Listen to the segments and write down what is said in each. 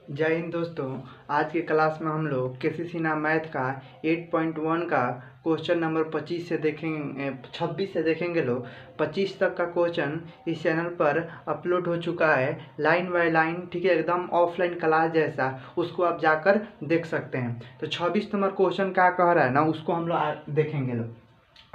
जय हिंद दोस्तों। आज के क्लास में हम लोग केसीसी नाम मैथ का 8.1 का क्वेश्चन नंबर 25 से देखेंगे, 26 से देखेंगे लोग। 25 तक का क्वेश्चन इस चैनल पर अपलोड हो चुका है लाइन बाय लाइन, ठीक है, एकदम ऑफलाइन क्लास जैसा। उसको आप जाकर देख सकते हैं। तो 26 नंबर क्वेश्चन क्या कह रहा है ना, उसको हम लोग देखेंगे लोग।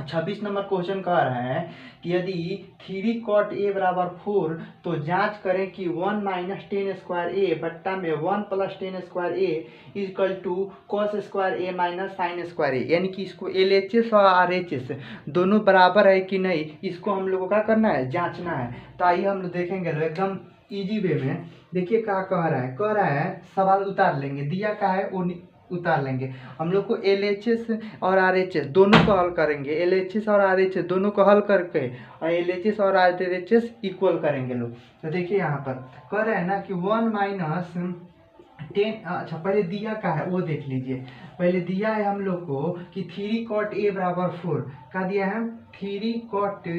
26 नंबर क्वेश्चन कह रहा है कि यदि 3 cot a बराबर 4 तो जांच करें कि 1 माइनस टेन स्क्वायर ए बट्टा में 1 plus ten square A equal to cos square A minus sine square A. यानी कि इसको LHS और RHS दोनों बराबर है कि नहीं, इसको हम लोगों का करना है, जांचना है। तो आइए हम लोग देखेंगे एकदम ईजी वे में। देखिए क्या कह रहा है सवाल उतार लेंगे, दिया क्या है वो उतार लेंगे। हम लोग को LHS और RHS दोनों को हल करेंगे, LHS और RHS दोनों को हल करके और LHS और RHS इक्वल करेंगे लोग। तो देखिए यहाँ पर कह रहे हैं ना कि 1 माइनस टेन, अच्छा पहले दिया का है वो देख लीजिए। पहले दिया है हम लोग को कि 3 cot a बराबर 4 का दिया है, 3 cot a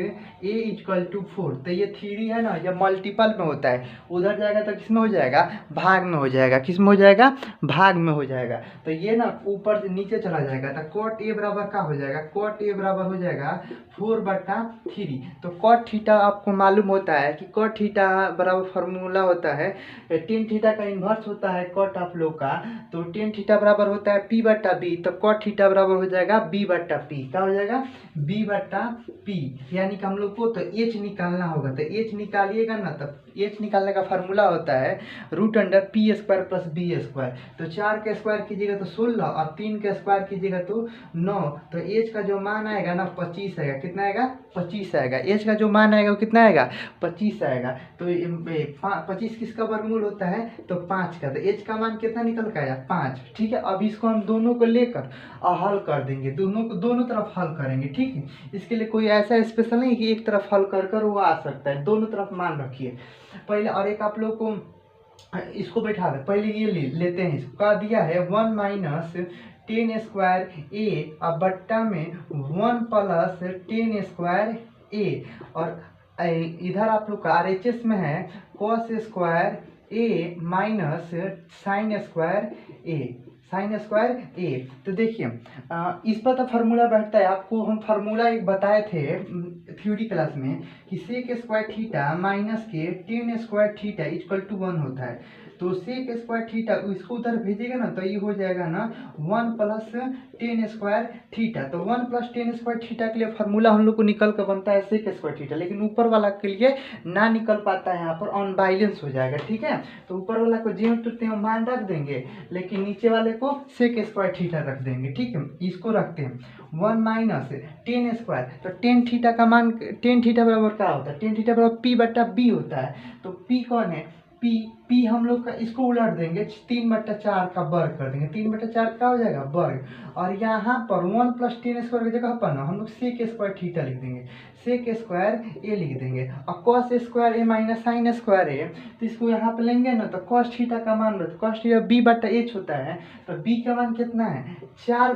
इक्वल टू 4। तो ये 3 है ना, ये मल्टीपल में होता है, उधर जाएगा तो किस में हो जाएगा, भाग में हो जाएगा। किस में हो जाएगा, भाग में हो जाएगा। तो ये ना ऊपर से नीचे चला जाएगा। तो cot a बराबर क्या हो जाएगा, cot a बराबर हो जाएगा 4/3। तो cot थीटा आपको मालूम होता है कि cot थीटा बराबर फार्मूला होता है टेन थीटा का इन्वर्स होता है कॉट आप लोग का। तो टेन थीटा बराबर होता है P/B। तो कॉट थीटा बराबर हो जाएगा B/P। क्या हो जाएगा, B/P। यानी कि हम लोग को तो H निकालना होगा। तो H निकालिएगा ना, तब H निकालने का फार्मूला होता है √P² + B²। तो 4 के स्क्वायर कीजिएगा तो 16 और 3 के स्क्वायर कीजिएगा तो 9। तो H का जो मान आएगा ना 25 आएगा। कितना आएगा, 25 आएगा। H का जो मान आएगा वो कितना आएगा, 25 आएगा। तो 25 किसका वर्गमूल होता है, तो 5 का। तो H का मान कितना निकल के आया, 5। ठीक है, अब इसको हम दोनों को लेकर हल कर देंगे, दोनों तरफ हल करेंगे। ठीक है, इसके लिए कोई ऐसा स्पेशल नहीं कि एक तरफ हल कर वो आ सकता है, दोनों तरफ मान रखिए पहले। और एक आप लोग को इसको बैठा दे, पहले ये लेते हैं। इसको क्या दिया है, 1 माइनस टेन स्क्वायर ए और बट्टा में 1 प्लस टेन स्क्वायर ए। और इधर आप लोग का RHS में है cos square A minus sine square A, sign square ए। तो देखिए इस पर तो फार्मूला बैठता है। आपको हम फार्मूला एक बताए थे थ्योरी क्लास में कि सेक स्क्वायर थीटा माइनस के tan square theta equal to 1 होता है। तो सेक स्क्वायर थीटा इसको उधर भेजेगा ना तो ये हो जाएगा ना 1 प्लस टेन स्क्वायर थीटा। तो 1 प्लस टेन स्क्वायर थीटा के लिए फार्मूला हम लोग को निकल कर बनता है सेक स्क्वायर थीटा, लेकिन ऊपर वाला के लिए ना निकल पाता है, यहाँ पर अनबैलेंस हो जाएगा। ठीक है, तो ऊपर वाला को ज्यों तुरते हम मान रख देंगे, लेकिन नीचे वाले को सेक स्क्वायर थीटा रख देंगे। ठीक है, इसको रखते हैं 1 माइनस टेन स्क्वायर। तो टेन थीटा का मान, टेन थीटा बराबर क्या होता है, टेन थीटा बराबर P/B होता है। तो P कौन है, P हम लोग का इसको उलट देंगे, 3/4 का वर्ग कर देंगे। 3/4 का हो जाएगा वर्ग। और यहाँ पर 1 प्लस टेन स्क्वायर की जगह पर ना हम लोग सेक स्क्वायर थीटा लिख देंगे, सेक स्क्वायर ए लिख देंगे। और cos square A minus sine square ए, तो इसको यहाँ पे लेंगे ना तो कॉस थीटा का मान, कॉस थीटा B/H होता है। तो B का मान कितना है, 4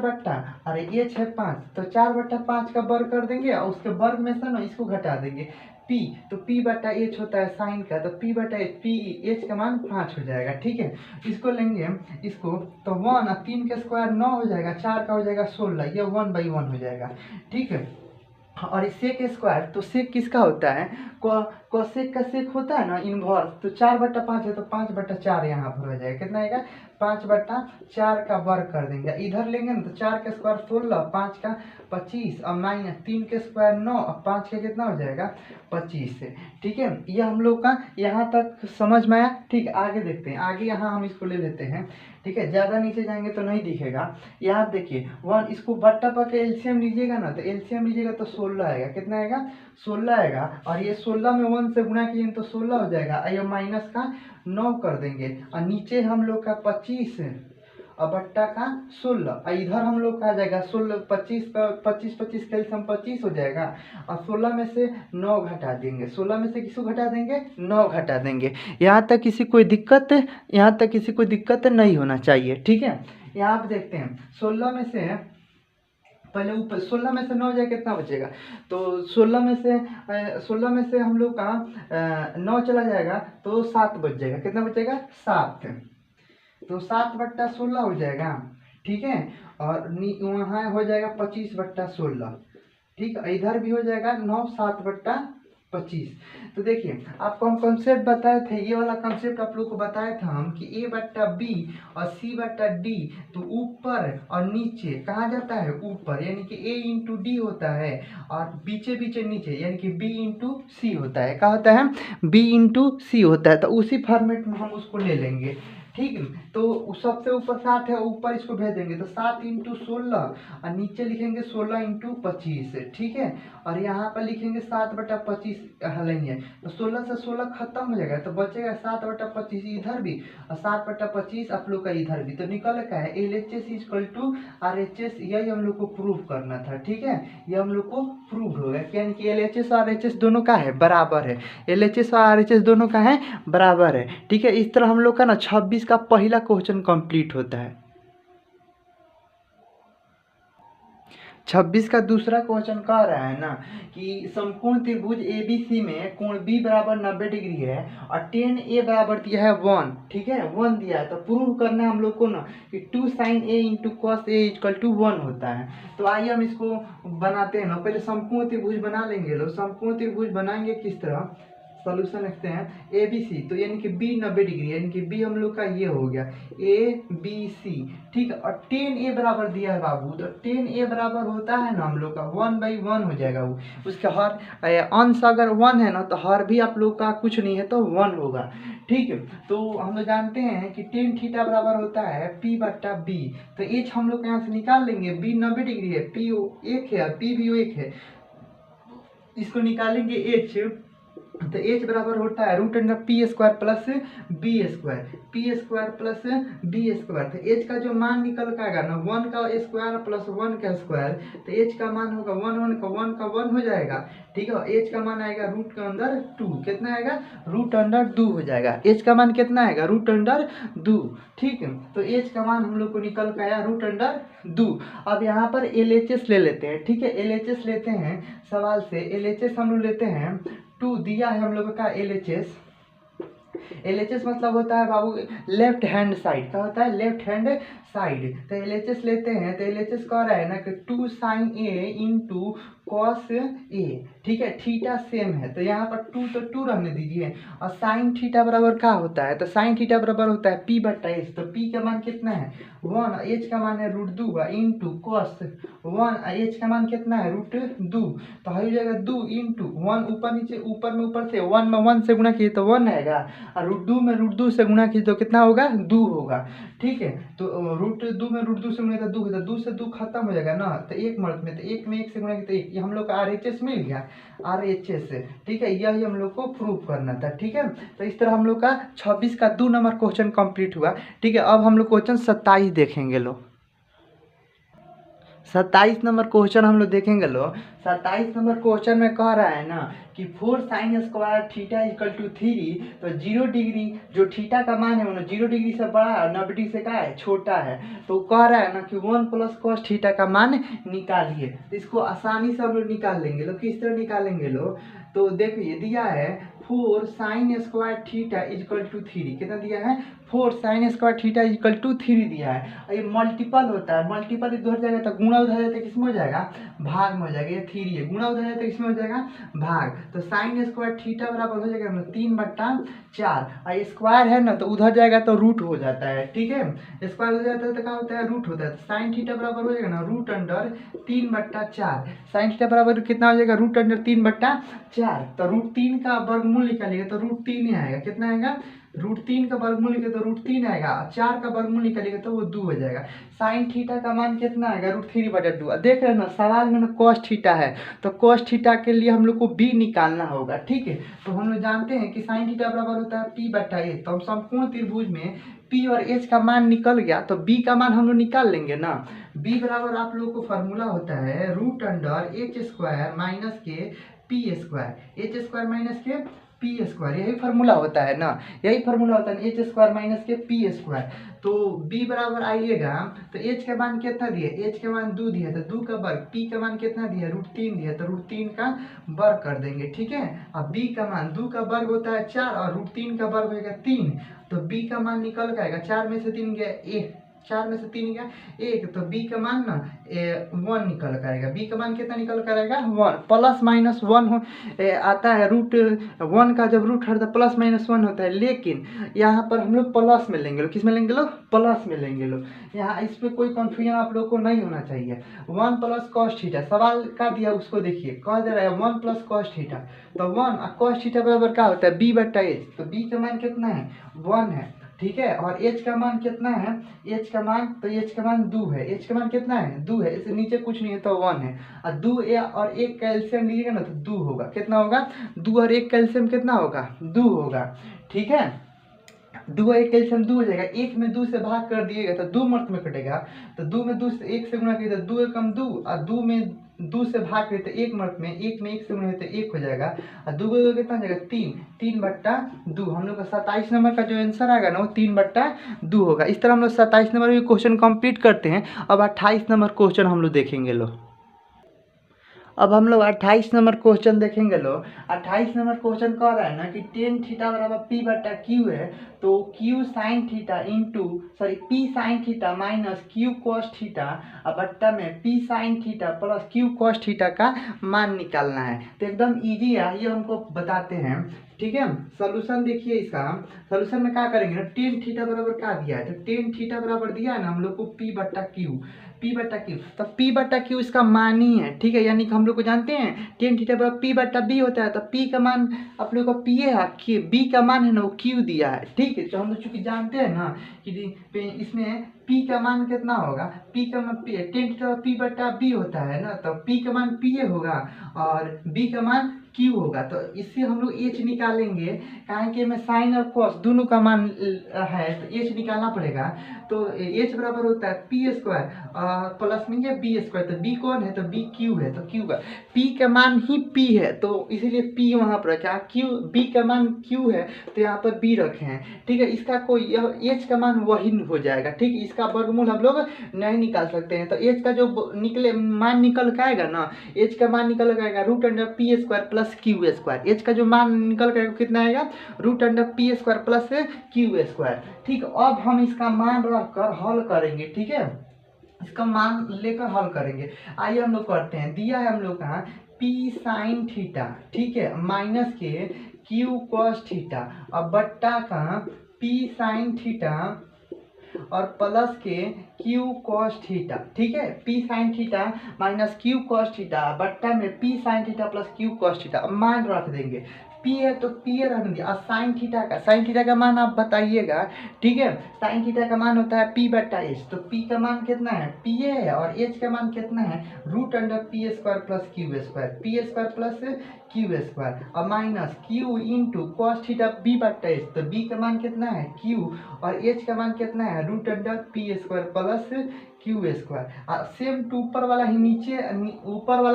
अरे H है 5। तो 4/5 का वर्ग कर देंगे और उसके वर्ग में से ना इसको घटा देंगे P। तो P/H होता है साइन का। तो P/H का मान 5 हो जाएगा। ठीक है, इसको लेंगे हम इसको तो 1 और 3 के स्क्वायर 9 हो जाएगा, 4 का हो जाएगा 16, ये 1/1 हो जाएगा। ठीक है, और सेक स्क्वायर, तो सेक किसका होता है, कोसेक का सेक होता है ना इनवर्स। तो 4/5 है तो 5/4 यहाँ पर हो जाएगा। कितना आएगा, 5/4 का वर्ग कर देंगे। इधर लेंगे ना तो 4 के स्क्वायर 16, 5 का 25 और माइनस 3 के स्क्वायर 9 और 5 का कितना हो जाएगा, 25 से। ठीक है, ये हम लोग का यहाँ तक समझ में आया। ठीक है, आगे देखते हैं। आगे यहाँ हम इसको ले लेते हैं। ठीक है, ज़्यादा नीचे जाएंगे तो नहीं दिखेगा। यहाँ देखिए 1, इसको बट्टा पर के एलसीएम लीजिएगा ना, तो एलसीएम लीजिएगा तो 16 आएगा। कितना आएगा, 16 आएगा। और ये 16 में 1 से गुणा किए तो 16 हो जाएगा। ये माइनस का 9 कर देंगे और नीचे हम लोग का 25 और बट्टा का 16 और इधर हम लोग का आ जाएगा 16, 25 का 25 कैल्शियम 25 हो जाएगा। और 16 में से 9 घटा देंगे, 16 में से किसको घटा देंगे, 9 घटा देंगे। यहाँ तक किसी कोई दिक्कत नहीं होना चाहिए। ठीक है, यहाँ आप देखते हैं 16 में से पहले ऊपर 16 में से 9 जाए कितना बचेगा, तो 16 में से हम लोग का 9 चला जाएगा तो 7 बच जाएगा। कितना बचेगा, 7। तो 7/16 हो जाएगा, ठीक है। और वहाँ हो जाएगा 25/16, ठीक है। इधर भी हो जाएगा 9 7/25। तो देखिए आपको हम कॉन्सेप्ट बताए थे, ये वाला कॉन्सेप्ट आप लोग को बताया था हम कि A/B और C/D, तो ऊपर और नीचे कहाँ जाता है, ऊपर, यानी कि A × D होता है, और बीचे बीचे नीचे यानी कि B × C होता है। क्या होता है, B × C होता है। तो उसी फॉर्मेट में हम उसको ले लेंगे, ठीक है। तो सबसे ऊपर 7 है, ऊपर इसको भेज देंगे, तो 7 × 16 और नीचे लिखेंगे 16 × 25, ठीक है। और यहाँ पर लिखेंगे 7/25 लेंगे, तो 16 से 16 खत्म हो जाएगा, तो बचेगा 7/25 इधर भी और 7/25 आप लोग का इधर भी। तो निकल क्या है, LHS = RHS। यही हम लोग को प्रूव करना था, ठीक है। ये हम लोग को प्रूव हो गया, यानी कि LHS और RHS दोनों का है बराबर है, LHS और RHS दोनों का है बराबर है, ठीक है। इस तरह हम लोग का ना 26 का पहला क्वेश्चन कंप्लीट होता है। 26 का दूसरा क्वेश्चन कह रहा है ना कि समकोण त्रिभुज ABC में कोण B = 90 डिग्री है और tan A बराबर दिया है 1, ठीक है, 1 दिया है। तो प्रूव करना है हम लोग को ना कि 2 sin A × cos A = 1 होता है। तो आइए हम इसको बनाते हैं ना, पहले समकोण त्रिभुज बना लेंगे लोग। समकोण त्रिभुज बनाएंगे किस तरह, सॉल्यूशन लिखते हैं ABC, तो यानी कि B 90 डिग्री, यानी कि B हम लोग का ये हो गया ABC, ठीक है। और tan A बराबर दिया है बाबू, तो tan A बराबर होता है ना हम लोग का 1/1 हो जाएगा वो, उसका हर अंश अगर 1 है ना तो हर भी आप लोग का कुछ नहीं है तो 1 होगा, ठीक है। तो हम लोग जानते हैं कि tan थीटा बराबर होता है P/B। तो H हम लोग यहाँ से निकाल लेंगे, B 90 डिग्री है, P 1 है, P भी 1 है, इसको निकालेंगे H। तो H बराबर होता है √P² + B², P² + B²। तो H का जो मान निकल के आएगा ना 1 का स्क्वायर + 1 का स्क्वायर, तो H का मान होगा 1 का 1 हो जाएगा, ठीक है। H का मान आएगा √2, कितना आएगा, √2 हो जाएगा। H का मान कितना आएगा, √2, ठीक है। तो H का मान हम लोग को निकल के आया √2। अब यहाँ पर LHS ले लेते हैं, ठीक है। LHS लेते हैं सवाल से, LHS हम लोग लेते हैं 2 दिया है हम लोगों का LHS। LHS मतलब होता है बाबू लेफ्ट हैंड साइड, क्या होता है, लेफ्ट हैंड साइड। तो LHS लेते हैं, तो LHS कह रहा है ना कि 2 sin A × cos A, ठीक है। थीटा सेम है तो यहाँ पर 2 तो 2 रहने दीजिए, और sin थीटा बराबर क्या होता है, तो sin थीटा बराबर होता है P/H। तो P का मान कितना है 1, H का मान है √2 × cos 1, H का मान कितना है √2, तो हो जाएगा 2 × 1, ऊपर नीचे, ऊपर में ऊपर से 1 में 1 से गुणा किए तो 1 आएगा, और √2 में √2 से गुणा किए तो कितना होगा, 2 होगा, ठीक है। तो √2 में √2 से गुणा तो 2 होता है, 2 से 2 खत्म हो जाएगा ना, तो 1 मर्द में, तो 1 में 1 से गुणा किए तो 1, ये हम लोग का RHS मिल गया, RHS, ठीक है। यही हम लोग को प्रूव करना था, ठीक है। तो इस तरह हम लोग का 26 का 2 नंबर क्वेश्चन कंप्लीट हुआ, ठीक है। अब हम लोग क्वेश्चन 27 देखेंगे लोग। 27 नंबर क्वेश्चन हम लोग देखेंगे लोग। 27 नंबर क्वेश्चन में कह रहा है ना कि 4 sin² थीटा = 3, तो 0 डिग्री जो थीटा का मान है वो 0 डिग्री से बड़ा है और 90 डिग्री से क्या है, छोटा है। तो कह रहा है ना कि 1 + cos थीटा का मान निकालिए। तो इसको आसानी से हम लोग निकाल लेंगे लोग। किस तरह निकालेंगे लोग, तो देखिए दिया है 4 sin² थीटा = 3, कितना दिया है, 4 sin² थीटा = 3 दिया है। और ये मल्टीपल होता है, मल्टीपल इधर जाएगा तो गुणा उधर जाएगा तो किसमें हो जाएगा, भाग में हो जाएगा। ये 3 है, गुणा उधर जाएगा तो किसमें हो जाएगा, भाग। तो sin² थीटा बराबर हो जाएगा 3/4, और स्क्वायर है ना तो उधर जाएगा तो रूट हो जाता है, ठीक है। स्क्वायर हो जाता है तो क्या होता है, रूट होता है। तो sin थीटा बराबर हो जाएगा ना √3/4। sin थीटा बराबर कितना हो जाएगा, √3/4। तो √3 का वर्गमूल निकालिएगा तो √3 ही आएगा, कितना आएगा, √3 का वर्गमूल निकाले तो √3 आएगा, 4 का वर्गमूल निकालेगा तो वो 2 हो जाएगा। sin थीटा का मान कितना आएगा, √3/2। देख रहे हैं ना सवाल में ना cos थीटा है, तो cos थीटा के लिए हम लोग को b निकालना होगा, ठीक है। तो हम लोग जानते हैं कि sin थीटा बराबर होता है P/H। तो हम समकोण त्रिभुज में P और H का मान निकल गया, तो B का मान हम लोग निकाल लेंगे ना। B बराबर आप लोग को फार्मूला होता है √H² - के P², H² - के पी स्क्वायर, यही फार्मूला होता है ना, यही फार्मूला होता है एच स्क्वायर माइनस के पी स्क्वायर। तो बी बराबर आइएगा तो एच का मान कितना दिया, एच का मान 2 दिया तो 2 का वर्ग, पी का मान कितना दिया √3 दिया तो √3 का वर्ग कर देंगे, ठीक है। अब बी का मान 2 का वर्ग होता है 4 और √3 का वर्ग होगा 3, तो बी का मान निकल के आएगा 4 में से 3 गया 1, 4 में से 3 गया 1, तो बी का मान ना 1 निकल कर आएगा। बी का मान कितना निकल कर आएगा 1, प्लस माइनस 1 आता है, √1 का जब रूट हटता है प्लस माइनस 1 होता है, लेकिन यहाँ पर हम लोग प्लस में लेंगे लोग, किस में लेंगे लोग, प्लस में लेंगे लोग। यहाँ इस पर कोई कंफ्यूजन आप लोग को नहीं होना चाहिए। 1 प्लस कॉस थीटा सवाल का दिया उसको देखिए, कह दे रहा है 1 प्लस कॉस थीटा, तो 1 और कॉस थीटा बराबर क्या होता है बी बट्टा एच, तो बी का मान कितना है 1 है, ठीक है। और एच का मान कितना है, एच का मान, तो एच का मान 2 है, एच का मान कितना है 2 है, इससे नीचे कुछ नहीं है तो 1 है। और 2 और 1 का एलसीएम लीजिएगा ना तो 2 होगा, कितना होगा 2 और 1 का एलसीएम कितना होगा 2 होगा, ठीक है। 2 और 1 का एलसीएम 2 हो जाएगा, 1 में 2 से भाग कर दिएगा तो 2 मर्त में कटेगा, तो 2 में 2 से 1 से गुणा किया तो 2 एकम 2, और 2 में 2 से भाग करें तो 1 मर्त में 1 में 1 से गुणा तो 1 हो जाएगा, और 2 को कितना हो जाएगा 3, 3/2। हम लोग का 27 नंबर का जो आंसर आएगा ना वो 3/2 होगा। इस तरह हम लोग 27 नंबर में क्वेश्चन कंप्लीट करते हैं। अब 28 नंबर क्वेश्चन हम लोग देखेंगे लो। अब हम लोग 28 नंबर क्वेश्चन देखेंगे लो। 28 नंबर क्वेश्चन कह रहा है ना कि टेन थीटा बराबर पी बट्टा क्यू है, तो Q sine theta P sine theta minus Q cos theta बट्टा में P sine theta plus Q cos theta का मान निकालना है। तो एकदम ईजी है, ये हमको बताते हैं, ठीक है। सोल्यूशन देखिए इसका, सोल्यूशन में क्या करेंगे ना, टेन थीटा बराबर क्या दिया है, तो टेन थीटा बराबर दिया है ना हम लोग को पी बट्टा क्यू, तो पी बट्टा क्यू इसका मान ही है, ठीक है। यानी कि हम लोग को जानते हैं टेन थीटा बराबर पी बट्टा बी होता है, तो पी का मान आप लोग को पी है, बी का मान है ना वो क्यू दिया है, ठीक है। तो हम लोग चूंकि जानते हैं ना कि इसमें पी का मान कितना होगा, पी का मान टेन थीटा पी बट्टा बी होता है ना, तो पी का मान पी होगा और बी का मान क्यू होगा। तो इससे हम लोग एच निकालेंगे, कारण कि में साइन और कॉस दोनों का मान है, तो एच निकालना पड़ेगा। तो एच बराबर होता है पी स्क्वायर प्लस में है बी स्क्वायर, तो बी कौन है, तो बी क्यू है, तो क्यू का पी का मान ही पी है, तो इसीलिए पी वहाँ पर रखा, क्यू बी का मान क्यू है तो यहाँ पर बी रखे हैं, ठीक है। इसका कोई यह एच का मान वही हो जाएगा, ठीक है। इसका वर्गमूल हम लोग नहीं निकाल सकते हैं, तो एच का जो मान निकल के आएगा ना, एच का मान निकल के आएगा √P square plus Q square. H का जो मान निकल के कितना आएगा √P square plus Q square, ठीक। अब हम इसका मान रखकर हल करेंगे, ठीक है, इसका मान लेकर हल करेंगे। आइए हम लोग करते हैं, दिया है हम लोग का पी साइन थीटा, ठीक है, माइनस के क्यू कॉस थीटा और बट्टा का पी साइन थीटा और प्लस के क्यू कॉस थीटा, ठीक है। P sine theta minus Q cos theta बट्टा में P sine theta plus Q cos theta, मान रख देंगे। पी है तो पी रख दिया, और साइन थीटा का मान आप बताइएगा, ठीक है। साइन थीटा का मान होता है पी बट्टा एच, तो पी का मान कितना है पी है, और एच का मान कितना है √P square plus Q square, P square plus Q square और minus Q into cos theta B बट्टा एच, तो बी का मान कितना है क्यू और एच का मान कितना है √P square plus Q square. Same to ऊपर वाला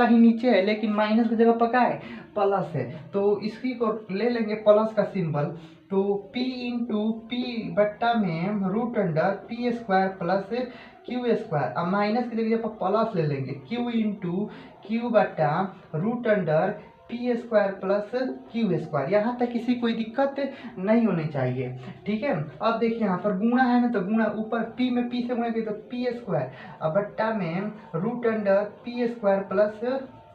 ही नीचे है, लेकिन माइनस की जगह पका है प्लस है, तो इसकी को ले लेंगे प्लस का सिंबल, तो p इंटू पी बट्टा में √p square plus Q square, अब माइनस की जगह पर प्लस ले लेंगे, q इंटू क्यू बट्टा √P square plus Q square. यहाँ तक किसी कोई दिक्कत नहीं होनी चाहिए, ठीक है। अब देखिए यहाँ पर गुणा है ना, तो गुणा ऊपर p में p से गुणा किया तो पी स्क्वायर और बट्टा में √p square plus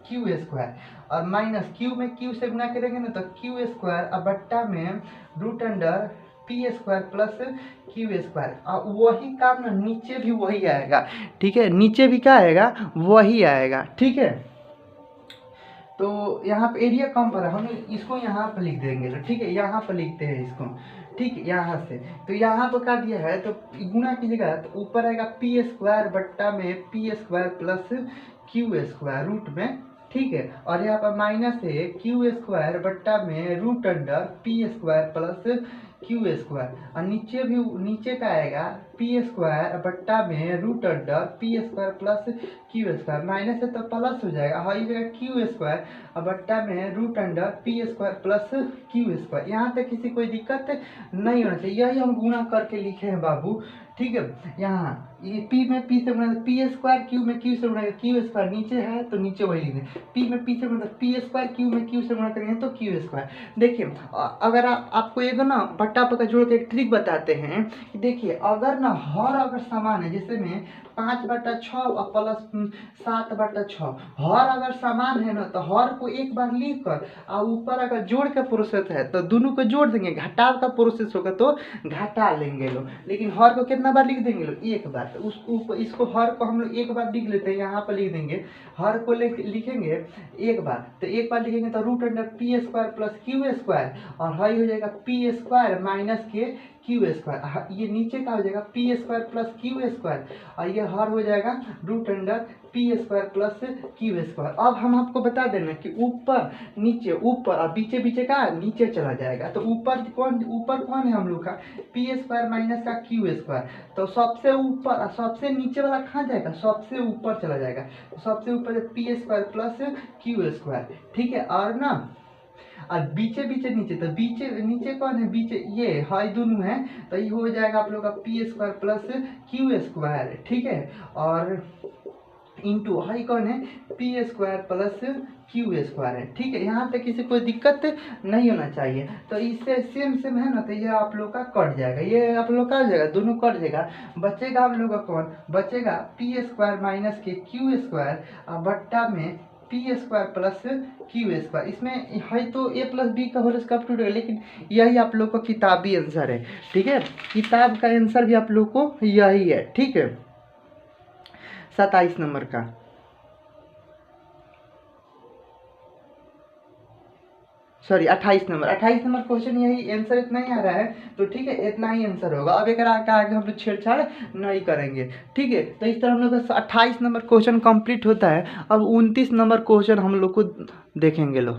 Q square, और माइनस क्यू में क्यू से गुणा करेंगे ना तो क्यू स्क्वायर और बट्टा में √p square plus Q square. और वही काम ना नीचे भी वही आएगा, ठीक है, नीचे भी क्या आएगा वही आएगा, ठीक है। तो यहाँ पे एरिया कम पर है, हम इसको यहाँ पर लिख देंगे, तो ठीक है, यहाँ पर लिखते हैं इसको, ठीक है, यहाँ से। तो यहाँ पर क्या दिया है, तो गुणा कीजिएगा तो ऊपर आएगा पी स्क्वायर बट्टा में p square plus Q square root में, ठीक है। और यहाँ पर माइनस है क्यू स्क्वायर बट्टा में √p square plus Q square, और नीचे भी नीचे का आएगा पी स्क्वायर बट्टा में root under p square plus Q square, minus है तो प्लस हो जाएगा, हाँ ये क्यू स्क्वायर और बट्टा में root under p square plus Q square. यहाँ तक किसी कोई दिक्कत नहीं होना चाहिए, यही हम गुणा करके लिखे हैं बाबू, ठीक है। यहाँ ये पी में पी से गुणा पी स्क्वायर, क्यू में क्यू से गुणा क्यू स्क्वायर, नीचे है तो नीचे वही लिख दें, पी में पी से गुणा पी स्क्वायर, क्यू में क्यू से गुणा करेंगे तो क्यू स्क्वायर। देखिए अगर आपको एक ना बट्टा पका जोड़ के एक ट्रिक बताते हैं कि देखिए अगर ना हर अगर समान है, जैसे में 5/6 और प्लस 7/6, हर अगर समान है ना तो हर को एक बार लिख कर और ऊपर अगर जोड़ का प्रोसेस है तो दोनों को जोड़ देंगे, घटाव का प्रोसेस होगा तो घटा लेंगे लोग, लेकिन हर को कितना बार लिख देंगे लोग, एक बार। तो इसको हर को हम लोग एक बार लिख लेते हैं, यहाँ पर लिख देंगे हर को लिखेंगे एक बार, तो एक बार लिखेंगे तो root under p square plus Q square, और हाई हो जाएगा पी स्क्वायर माइनस के क्यू स्क्वायर, ये नीचे का हो जाएगा p square plus Q square, और ये हर हो जाएगा root under p square plus Q square. अब हम आपको बता देना कि ऊपर नीचे ऊपर और बीचे बीचे का नीचे चला जाएगा, तो ऊपर कौन है हम लोग का पी स्क्वायर माइनस का क्यू स्क्वायर, तो सबसे ऊपर और सबसे नीचे वाला कहाँ जाएगा, सबसे ऊपर चला जाएगा, तो सबसे ऊपर P square plus Q square, ठीक है। और ना और बीचे बीचे नीचे, तो बीचे नीचे कौन है, बीचे ये हाई दोनों है, तो ये हो जाएगा आप लोग का P square plus Q square, ठीक है। और इंटू हाई कौन है P square plus Q square है, ठीक है। यहाँ तक किसी कोई दिक्कत नहीं होना चाहिए, तो इससे सेम है ना, तो ये आप लोग का कट जाएगा, ये आप लोग का जाएगा, दोनों कट जाएगा, बचेगा आप लोग का कौन बचेगा पी स्क्वायर माइनस के क्यू स्क्वायर और बट्टा में p square plus Q square. इसमें है तो ए प्लस बी का होल स्क्वायर टूटेगा, लेकिन यही आप लोग का किताबी आंसर है, ठीक है। किताब का आंसर भी आप लोग को यही है, ठीक है। 27 नंबर का सॉरी 28 नंबर क्वेश्चन, यही आंसर इतना ही आ रहा है, तो ठीक है इतना ही आंसर होगा। अब एक आगे हम लोग छेड़छाड़ नहीं करेंगे, ठीक है। तो इस तरह हम लोग का 28 नंबर क्वेश्चन कंप्लीट होता है। अब 29 नंबर क्वेश्चन हम लोग को देखेंगे लो,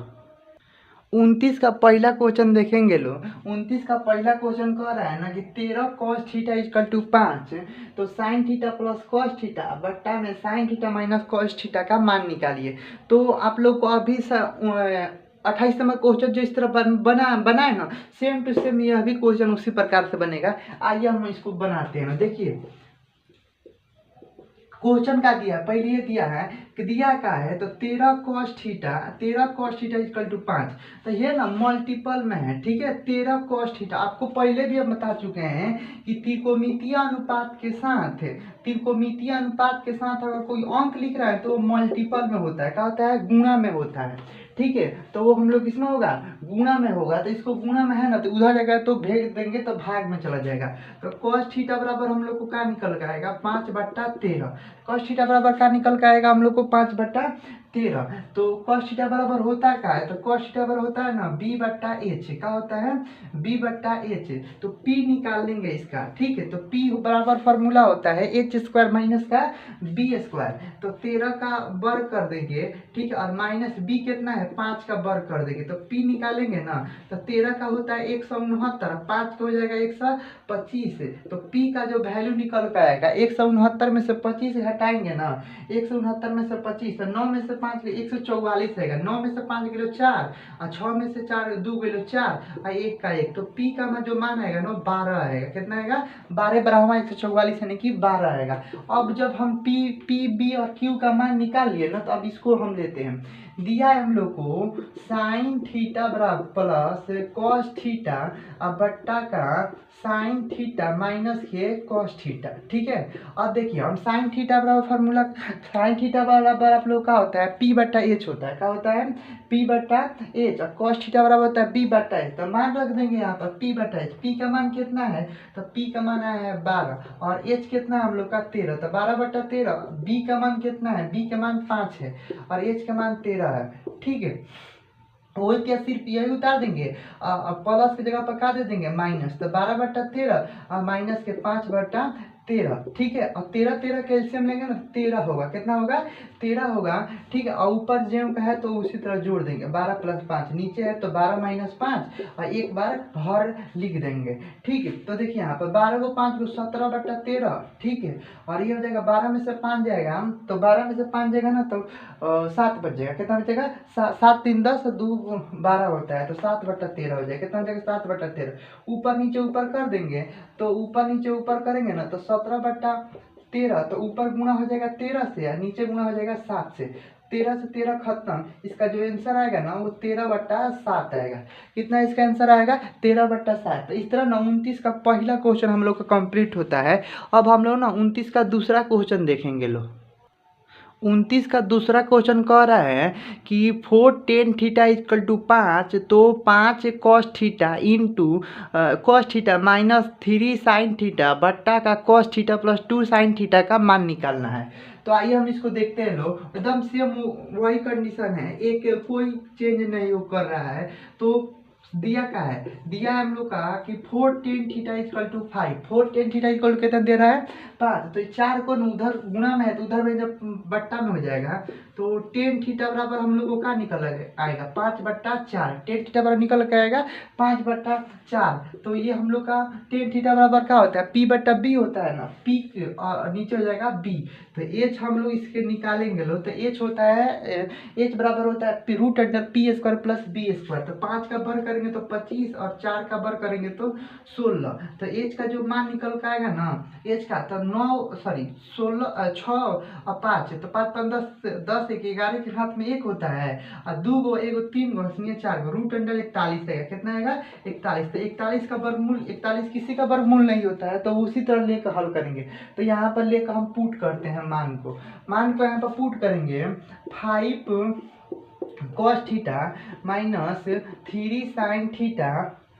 29 का पहला क्वेश्चन देखेंगे लो। 29 का पहला क्वेश्चन कह रहा है ना कि 13 cos थीटा इक्वल टू 5, तो sine theta plus cos theta बट्टा में sine theta minus cos theta का मान निकालिए। तो आप लोग को अभी 28 नंबर क्वेश्चन जो इस तरह बनाए ना, सेम टू सेम यह भी क्वेश्चन उसी प्रकार से बनेगा। आइए हम इसको बनाते हैं ना, देखिए क्वेश्चन का दिया पहले ये दिया है कि दिया का है तो 13 cos थीटा इक्वल टू 5, तो ये ना मल्टीपल में है, ठीक है। 13 cos थीटा आपको पहले भी हम बता चुके हैं कि त्रिकोणमितीय अनुपात के साथ अगर कोई अंक लिख रहा है तो वो मल्टीपल में होता है, क्या होता है गुणा में होता है, ठीक है। तो वो हम लोग किसमें होगा गुणा में होगा, तो इसको गुणा में है ना तो उधर जगह तो भेज देंगे तो भाग में चला जाएगा। तो cos थीटा बराबर हम लोग को क्या निकल के आएगा 5/13, cos थीटा बराबर क्या निकल के आएगा हम लोग को 5/13। तो cos थीटा बराबर होता क्या है, तो cos थीटा बराबर होता है ना b/h, क्या होता है b/h, तो p निकाल लेंगे इसका, ठीक है। तो p बराबर फार्मूला होता है h स्क्वायर माइनस का b स्क्वायर, तो 13 का वर्ग कर देंगे, ठीक है, और माइनस b कितना है 5 का वर्ग कर देंगे, तो p निकालेंगे ना तो 13 का होता है 169, 5 का हो जाएगा 125, तो p का जो वैल्यू निकल कर आएगा 169 में से 25 घटाएंगे ना, 169 में से 25, तो 9 में से 5 144 रहेगा, 9 में से 5 किलो 4 और 6 में से 4 2 किलो 4 और 1 का 1, तो p का जो मान आएगा ना 12 आएगा, कितना आएगा 12 बराबर 144 यानी कि 12 आएगा। अब जब हम p b और q का मान निकाल लिए ना, तो अब इसको हम लेते हैं, दिया है हम लोग को साइन थीटा बराबर प्लस कॉस थीटा और बट्टा का साइन थीटा माइनस के कॉस थीटा, ठीक है। अब देखिए हम साइन थीटा बराबर फार्मूला, साइन थीटा बराबर आप लोग का होता है p/h होता है, क्या होता है p/h, और कॉस थीटा बराबर होता है b/h, तो मान रख देंगे यहाँ पर p/h, p का मान कितना है तो p का मान आया है 12 और h कितना है हम लोग का 13, तो 12/13, b का मान कितना है b का मान 5 है और h का मान 13 है, ठीक है। वो क्या सिर्फ यही उतार देंगे, प्लस की जगह पर क्या दे देंगे माइनस, तो 12/13 और माइनस के 5/13, 13, ठीक है। और 13 13 कैल्शियम लेंगे ना 13 होगा, कितना होगा 13 होगा, ठीक है। और ऊपर जो का है तो उसी तरह जोड़ देंगे, 12 + 5 नीचे है तो 12 - 5 और एक बार हर लिख देंगे, ठीक है। तो देखिए यहाँ पर 12 को 5 को 17/13, ठीक है। और ये हो जाएगा 12 में से 5 जाएगा तो 12 में से 5 जाएगा ना तो 7 बच जाएगा, कितना बचेगा 7 3 10 2 12 होता है तो 7/13 हो जाएगा, कितना हो जाएगा 7/13। ऊपर नीचे ऊपर कर देंगे तो ऊपर नीचे ऊपर करेंगे ना तो 17/13, तो ऊपर गुणा हो जाएगा 13 से और नीचे गुणा हो जाएगा 7 से। 13 से 13 खत्म, इसका जो आंसर आएगा ना वो 13/7 आएगा। कितना इसका आंसर आएगा 13/7। तो इस तरह ना 29 का पहला क्वेश्चन हम लोग का कंप्लीट होता है। अब हम लोग ना 29 का दूसरा क्वेश्चन देखेंगे। लो 29 का दूसरा क्वेश्चन कह रहा है कि 4 tan थीटा = 5, तो 5 cos theta into cos theta -3 sin theta बट्टा का cos थीटा + 2 sin थीटा का मान निकालना है। तो आइए हम इसको देखते हैं। लो एकदम सेम वही कंडीशन है, एक कोई चेंज नहीं हो कर रहा है। तो दिया का है, दिया है हम लोग का कि 4 tan theta = 5, 4 tan theta equal कितना दे रहा है 5। तो 4 को उधर गुणा में है तो उधर में जब बट्टा में हो जाएगा तो tan थीटा बराबर हम लोग को क्या निकल आएगा 5/4। tan थीटा बराबर निकल के आएगा 5/4। तो ये हम लोग का tan थीटा बराबर क्या होता है P/B होता है ना, P और नीचे हो जाएगा B। तो H हम लोग इसके निकालेंगे। लो तो H होता है H बराबर होता है √P² + B²। तो 5 का वर्ग करेंगे तो 25 और 4 का वर्ग करेंगे तो 16। तो H का जो मान निकल के आएगा ना H का तो 16 6 और 5, तो 5 5 10 1 11 के हाथ में 1 होता है और 2 गो 1 3 गो 4 गो √41 आएगा, कितना आएगा 41। तो 41 का वर्गमूल 41 किसी का वर्गमूल नहीं होता है, तो उसी तरह लेकर हल करेंगे। तो यहाँ पर लेकर हम पुट करते हैं मान को यहाँ पर पुट करेंगे 5 cos थीटा -3 sin थीटा,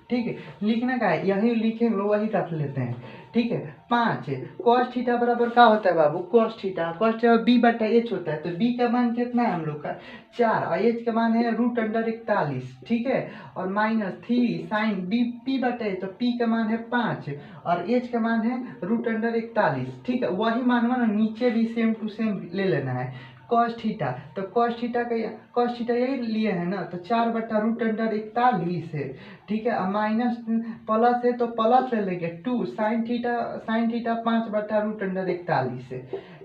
ठीक है। लिखना का है यही लिखेंगे, वही रख लेते हैं, ठीक है। 5 cos थीटा बराबर क्या होता है बाबू cos थीटा B/H होता है। तो B का मान कितना है हम लोग का 4 और H का मान है √41, ठीक है। और -3 sin P/H, तो P का मान है 5 और H का मान है √41, ठीक है। वही मान नीचे भी सेम टू सेम ले लेना है cos थीटा। तो cos थीटा यही लिए है ना, तो 4/√41 है, ठीक है। माइनस प्लस है तो प्लस ले लेंगे 2 sin थीटा 5/√41 है,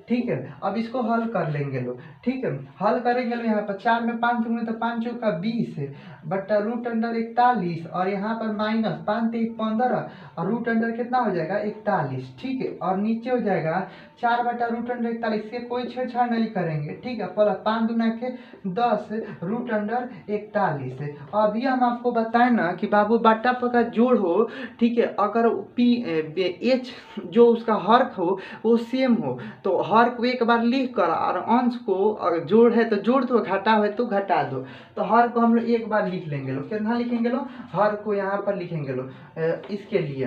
ठीक है। अब इसको हल कर लेंगे लोग, ठीक है। हल करेंगे लोग, यहाँ पर 4 में 5 दूंगे तो 5 चौका 20 बट्टा √41 और यहाँ पर माइनस 5 3 15 और √अंडर कितना हो जाएगा 41, ठीक है। और नीचे हो जाएगा 4/√41 के कोई छेड़छाड़ नहीं करेंगे, ठीक है। प्लस 5 दूना के 10 √41। अभी हम आपको बताएं ना कि बाबू बट्टा का जोड़ हो, ठीक है। अगर H जो उसका हर्क हो वो सेम हो तो हर को एक बार लिख कर और अंश को अगर जोड़ है तो जोड़ दो, घटा है तो घटा दो। तो हर को हम लोग एक बार लिख लेंगे। लोग कितना लिखेंगे लोग हर को यहाँ पर लिखेंगे लोग इसके लिए।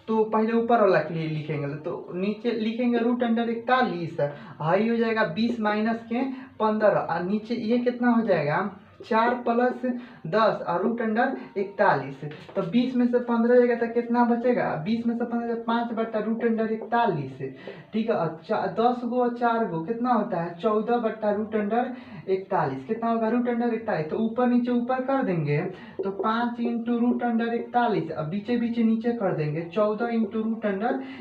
तो पहले ऊपर वाला के लिए लिखेंगे तो नीचे लिखेंगे √41, हाई हो जाएगा 20 माइनस के 15 और नीचे ये कितना हो जाएगा 4 + 10 और √41। तो 20 में से 15 जाएगा तो कितना बचेगा 20 में से 15 5/√41, ठीक है। और 10 गो और 4 गो कितना होता है 14/√41, कितना होगा √41। तो ऊपर नीचे कर देंगे तो 5 × √41 और बीचे नीचे कर देंगे 14 ×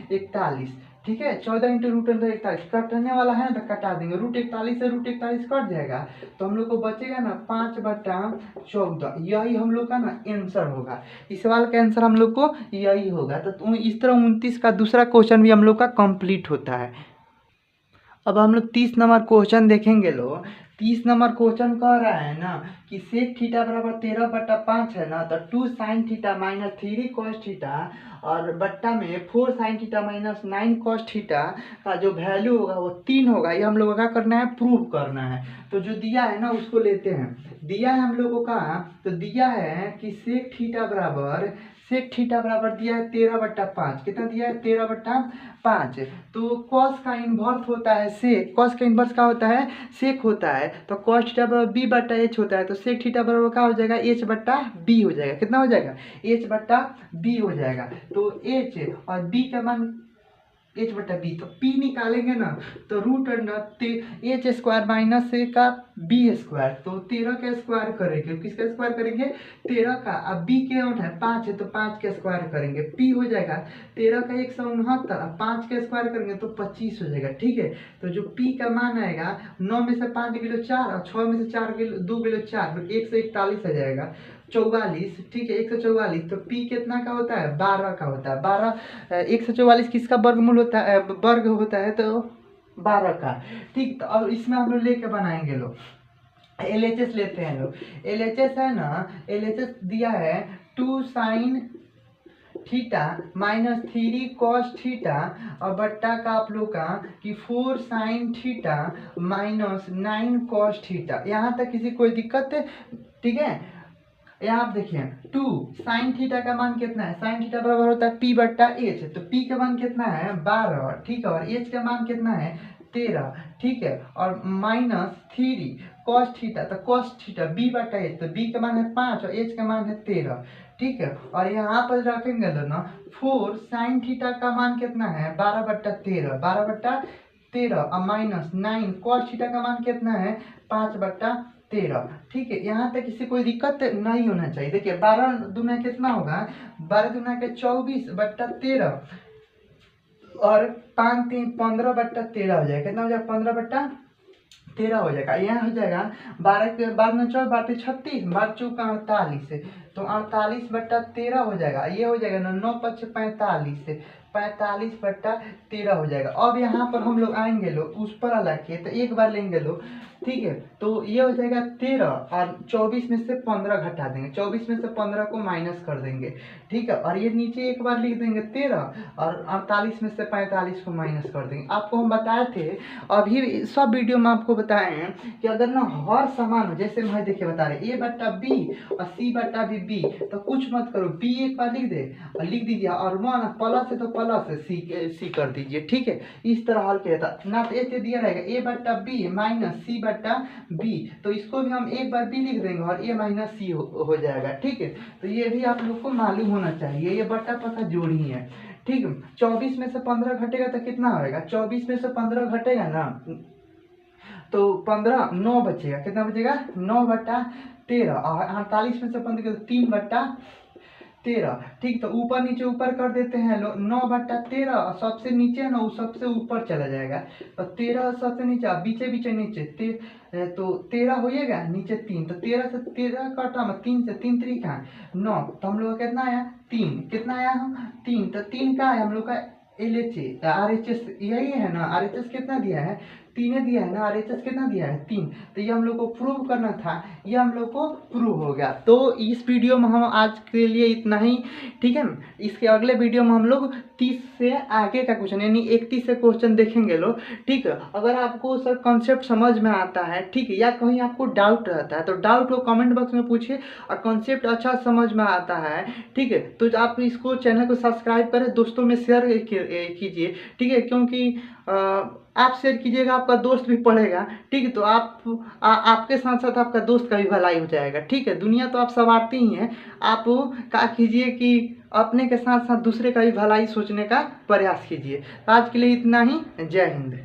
√41, ठीक है। 14 × √41 कटने वाला है ना तो कटा देंगे, √41 से √41 कट जाएगा तो हम लोग को बचेगा ना 5/14। यही हम लोग का ना आंसर होगा। इस सवाल का आंसर हम लोग को यही होगा। तो इस तरह 29 का दूसरा क्वेश्चन भी हम लोग का कंप्लीट होता है। अब हम लोग 30 नंबर क्वेश्चन देखेंगे। लो 30 नंबर क्वेश्चन कह रहा है ना कि sec थीटा बराबर 13/5 है ना, तो 2 sin थीटा -3 cos थीटा और बट्टा में 4 sin थीटा -9 cos थीटा का जो वैल्यू होगा वो 3 होगा। ये हम लोगों का करना है, प्रूव करना है। तो जो दिया है ना उसको लेते हैं। दिया है हम लोगों का, तो दिया है कि sec थीटा बराबर दिया है 13/5। कितना दिया है 13/5। तो cos का इन्वर्स होता है sec, cos का इन्वर्स क्या होता है sec होता है। तो cos थीटा बराबर B/H होता है, तो sec थीटा बराबर क्या हो जाएगा H/B हो जाएगा। कितना हो जाएगा H/B हो जाएगा। तो H और B का मान एच बटा बी, तो पी निकालेंगे ना तो root under H square minus A का बी स्क्वायर, तो 13 का स्क्वायर करेंगे, किसका स्क्वायर करेंगे 13 का। अब बी के आउट है 5 है तो 5 का स्क्वायर करेंगे, पी हो जाएगा 13 का 169, अब 5 का स्क्वायर करेंगे तो 25 हो जाएगा। ठीक है, तो जो पी का मान आएगा 9 में से 5 गिलो 4 और 6 में से 4 गिलो 2 गिलो 4, 141 आ जाएगा 44। ठीक है 144, तो पी कितना का होता है 12 का होता है। 12 144 किसका वर्गमूल होता है, वर्ग होता है तो 12 का। ठीक, तो अब इसमें हम लोग लेके बनाएंगे लोग LHS लेते हैं लोग। LHS है ना, LHS दिया है 2 sine theta minus 3 cos theta और बट्टा का आप लोग का कि 4 sine theta minus 9 cos theta. यहाँ तक किसी कोई दिक्कत है? ठीक है, यहाँ आप देखिए 2 साइन थीटा का मान कितना है, साइन थीटा बराबर होता है पी बट्टा एच, तो पी का मान कितना है 12। ठीक है, और एच का मान कितना है 13। ठीक है, और माइनस 3 कॉस थीटा, तो कॉस थीटा बी बट्टा एच, तो बी का मान है 5 और एच का मान है 13। ठीक है, और यहाँ पर रखेंगे ना 4 साइन थीटा का मान कितना है 12 बट्टा 13, 12 बट्टा 13 और माइनस 9 कॉस थीटा का मान कितना है 5 बट्टा 13। ठीक है, यहाँ तक किसी कोई दिक्कत नहीं होना चाहिए। देखिए 12 दूना कितना होगा, 12 दूना के 24 बट्टा 13 और 5 3 15 बट्टा 13 हो जाएगा। कितना हो जाएगा 15 बट्टा 13 हो जाएगा। यहाँ हो जाएगा 12 के 12 में 4 12 36, 12 चौका 48, तो 48 बट्टा 13 हो जाएगा। ये हो जाएगा ना 9 5 45, 45 बट्टा 13 हो जाएगा। अब यहाँ पर हम लोग आएंगे लोग उस पर अलग के, तो एक बार लेंगे लोग। ठीक है, तो ये हो जाएगा 13 और 24 में से 15 घटा देंगे, 24 में से 15 को माइनस कर देंगे। ठीक है, और ये नीचे एक बार लिख देंगे 13 और 48 में से 45 को माइनस कर देंगे। आपको हम बताए थे अभी सब वीडियो में, आपको बताए हैं कि अगर ना हर समान हो, जैसे मैं देखिए बता रहे ए बट्टा बी और सी बट्टा भी बी, तो कुछ मत करो, बी एक बार लिख दे और लिख दीजिए, और वन प्लस है तो प्लस सी कर दीजिए। ठीक है, इस तरह हल किया था ना, तो ऐसे दिया रहेगा ए बट्टा बी माइनस सी बट्टा बी, तो इसको भी हम एक बार बी लिख देंगे और ए माइनस सी हो जाएगा। ठीक है, तो ये भी आप लोग को मालूम होना चाहिए, ये बट्टा पता जोड़ी है। ठीक है, 24 में से 15 घटेगा तो कितना होगा, 24 में से 15 घटेगा ना तो 15 9 बचेगा, कितना बचेगा 9 बट्टा 13 और 48 में से 15 3 बट्टा 13। ठीक, तो ऊपर नीचे ऊपर कर देते हैं 9 बट्टा 13 और सबसे नीचे ना वो सबसे ऊपर चला जाएगा, तो 13 सबसे नीचे बीचे बीचे नीचे तो 13 होइएगा नीचे 3, तो 13 से 13 कटा में 3 से 3 3 9, तो हम लोग का कितना आया 3, कितना आया हम 3, तो 3 का है हम लोग का LHS RHS यही है ना, RHS कितना दिया है 3 दिया है ना, RHS कितना दिया है 3, तो ये हम लोग को प्रूव करना था, ये हम लोग को प्रूव हो गया। तो इस वीडियो में हम आज के लिए इतना ही। ठीक है, इसके अगले वीडियो में हम लोग 30 से आगे का क्वेश्चन यानी 31 से क्वेश्चन देखेंगे लोग। ठीक है, अगर आपको सर कॉन्सेप्ट समझ में आता है, ठीक है, या कहीं आपको डाउट रहता है तो डाउट को कमेंट बॉक्स में पूछिए, और कॉन्सेप्ट अच्छा समझ में आता है, ठीक है, तो आप इसको चैनल को सब्सक्राइब करें, दोस्तों में शेयर कीजिए। ठीक है, क्योंकि आप शेयर कीजिएगा आपका दोस्त भी पढ़ेगा। ठीक है, तो आपके साथ साथ आपका दोस्त का भी भलाई हो जाएगा। ठीक है, दुनिया तो आप संवारते ही हैं, आप क्या कीजिए कि अपने के साथ साथ दूसरे का भी भलाई सोचने का प्रयास कीजिए। आज के लिए इतना ही, जय हिंद।